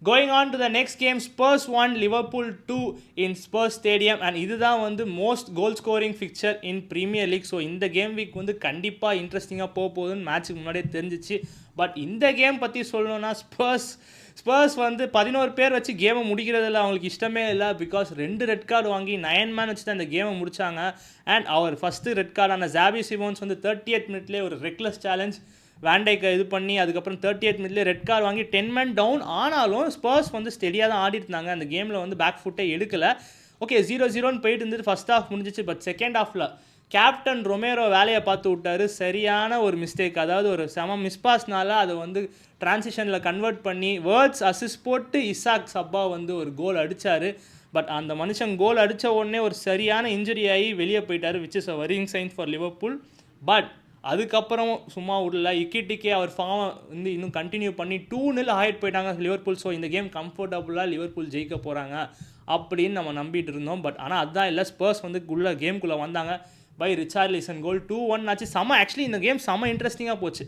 Going on to the next game, spruce 1 Liverpool 2 in spruce stadium. And இதுதான் வந்து most goal scoring fixture இன் premier league. So இந்த game week வந்து கண்டிப்பாக இன்ட்ரெஸ்டிங்காக போகுதுன்னு மேட்ச்சுக்கு முன்னாடியே தெரிஞ்சிச்சு. பட் இந்த கேம் பற்றி சொல்லணும்னா ஸ்பர்ஸ் வந்து 11 பேர் வச்சு கேமை முடிக்கிறதுல அவங்களுக்கு இஷ்டமே இல்லை. பிகாஸ் 2 ரெட் கார்டு வாங்கி 9 மேன் வச்சு தான் இந்த கேமை முடித்தாங்க. அண்ட் அவர் ஃபஸ்ட்டு ரெட் கார்டான ஜாபி சிமோன்ஸ் வந்து 38th மினிட்லேயே ஒரு ரெக்லெஸ் சேலஞ்ச் வேண்டைக்கு இது பண்ணி அதுக்கப்புறம் 38th மினிட்லேயே ரெட் கார்டு வாங்கி 10 மேன் டவுன். ஆனாலும் ஸ்பர்ஸ் வந்து ஸ்டெடியாக தான் ஆடிட்டு இருந்தாங்க. அந்த கேமில் வந்து பேக் ஃபுட்டே எடுக்கலை. ஓகே 0-0ன்னு போயிட்டு இருந்துட்டு ஃபஸ்ட் ஹாஃப் முடிஞ்சிச்சு. பட் செகண்ட் ஹாஃபில் கேப்டன் ரொமேரோ வேலையை பார்த்து விட்டார். சரியான ஒரு மிஸ்டேக், அதாவது ஒரு செம மிஸ்பாஸ்னால அதை வந்து டிரான்சிஷனில் கன்வெர்ட் பண்ணி வேர்ட்ஸ் அசிஸ்ட் போட்டு இசாக் சப்பா வந்து ஒரு கோல் அடித்தார். பட் அந்த மனுஷன் கோல் அடித்த உடனே ஒரு சரியான இன்ஜுரி ஆகி வெளியே போயிட்டார், which is a worrying sign for Liverpool. But அதுக்கப்புறம் சும்மா விடல, இக்கிட்டிக்கே அவர் ஃபார்ம் வந்து இன்னும் கண்டினியூ பண்ணி 2-0 ஆகிட்டு போயிட்டாங்க லிவர்பூல். ஸோ இந்த கேம் கம்ஃபர்டபுளாக லிவர்பூல் ஜெயிக்க போகிறாங்க அப்படின்னு நம்ம நம்பிட்டு இருந்தோம். பட் ஆனால் அதுதான் இல்லை, ஸ்பர்ஸ் வந்து கேமுக்குள்ளே வந்தாங்க. பை ரிச்சார்லிசன் கோல் 2-1 ஆச்சு. ஆக்சுவலி இந்த கேம் செம இன்ட்ரெஸ்டிங்காக போச்சு.